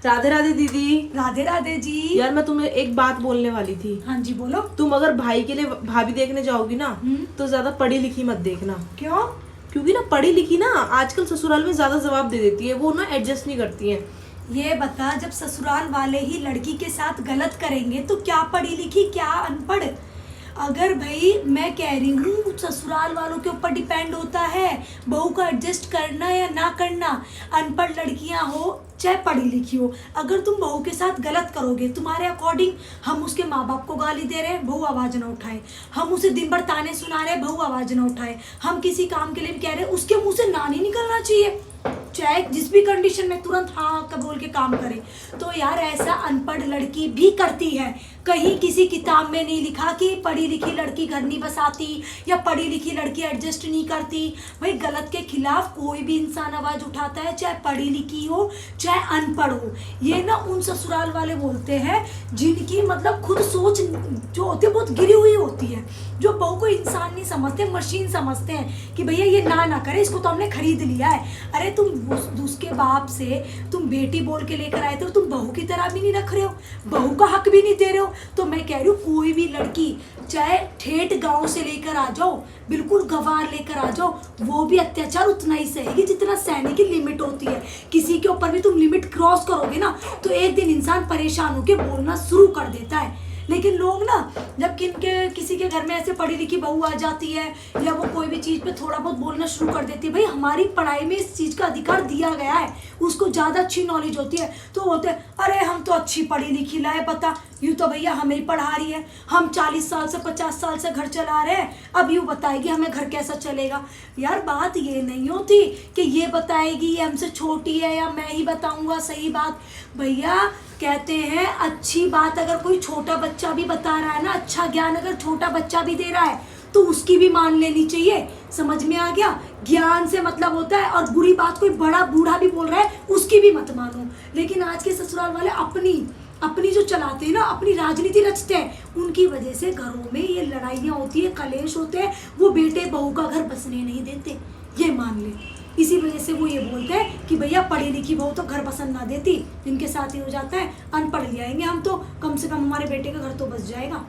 राधे राधे दीदी। राधे राधे जी। यार मैं तुम्हें एक बात बोलने वाली थी। हाँ जी बोलो। तुम अगर भाई के लिए भाभी देखने जाओगी ना तो ज्यादा पढ़ी लिखी मत देखना। क्यों? क्योंकि ना पढ़ी लिखी ना आजकल ससुराल में ज्यादा जवाब दे देती है, वो ना एडजस्ट नहीं करती है। ये बता, जब ससुराल वाले ही लड़की के साथ गलत करेंगे तो क्या पढ़ी लिखी क्या अनपढ़? अगर भाई मैं कह रही हूँ ससुराल वालों के ऊपर डिपेंड होता है बहू को एडजस्ट करना या ना करना। अनपढ़ लड़कियाँ हो चाहे पढ़ी लिखी हो, अगर तुम बहू के साथ गलत करोगे, तुम्हारे अकॉर्डिंग हम उसके माँ बाप को गाली दे रहे हैं, बहू आवाज ना उठाए। हम उसे दिन भर ताने सुना रहे हैं, बहू आवाज ना उठाए। हम किसी काम के लिए भी कह रहे हैं, उसके मुंह से ना नहीं निकलना चाहिए, चाहे जिस भी कंडीशन में तुरंत हाँ का बोल के काम करे। तो यार ऐसा अनपढ़ लड़की भी करती है। कहीं किसी किताब में नहीं लिखा कि पढ़ी लिखी लड़की घर नहीं बसाती या पढ़ी लिखी लड़की एडजस्ट नहीं करती। भाई गलत के खिलाफ कोई भी इंसान आवाज उठाता है, चाहे पढ़ी लिखी हो चाहे अनपढ़ हो। ये ना उन ससुराल वाले बोलते हैं जिनकी मतलब खुद सोच जो होती है बहुत गिरी हुई होती है, जो बहू को इंसान नहीं समझते, मशीन समझते हैं कि भैया ये ना करे, इसको तो हमने खरीद लिया है। अरे तुम उसके बाप से तुम बेटी बोल के लेकर आए थे, तुम बहू की तरह भी नहीं रख रहे हो, बहू का हक भी नहीं दे रहे हो। तो मैं कह रही हूँ कोई भी लड़की चाहे ठेठ गांव से लेकर आ जाओ, बिल्कुल गंवार लेकर आ जाओ, वो भी अत्याचार उतना ही सहेगी जितना सहने की लिमिट होती है। किसी के ऊपर भी तुम लिमिट क्रॉस करोगे ना तो एक दिन इंसान परेशान होकर बोलना शुरू कर देता है। लेकिन लोग ना जब किसी के घर में ऐसे पढ़ी लिखी बहू आ जाती है या वो कोई भी चीज़ पे थोड़ा बहुत बोलना शुरू कर देती है, भाई हमारी पढ़ाई में इस चीज़ का अधिकार दिया गया है, उसको ज़्यादा अच्छी नॉलेज होती है, तो बोलते हैं अरे हम तो अच्छी पढ़ी लिखी लाए, पता यूँ तो भैया हमें ही पढ़ा रही है, हम 40 साल से 50 साल से घर चला रहे हैं, अब यूँ बताएगी हमें घर कैसा चलेगा। यार बात ये नहीं होती कि ये बताएगी ये हमसे छोटी है या मैं ही बताऊँगा सही बात। भैया कहते हैं अच्छी बात अगर कोई छोटा बच्चा भी बता रहा है ना, अच्छा ज्ञान अगर छोटा बच्चा भी दे रहा है तो उसकी भी मान लेनी चाहिए। समझ में आ गया? ज्ञान से मतलब होता है, और बुरी बात कोई बड़ा बूढ़ा भी बोल रहा है उसकी भी मत मानो। लेकिन आज के ससुराल वाले अपनी जो चलाते हैं ना, अपनी राजनीति रचते हैं, उनकी वजह से घरों में ये लड़ाइयाँ होती है, कलेश होते हैं, वो बेटे बहू का घर बसने नहीं देते, ये मान ले। इसी वजह से वो ये बोलते हैं कि भैया पढ़ी लिखी बहू तो घर पसंद ना देती, इनके साथ ही हो जाता है, अनपढ़ ले आएंगे हम तो कम से कम हमारे बेटे का घर तो बस जाएगा।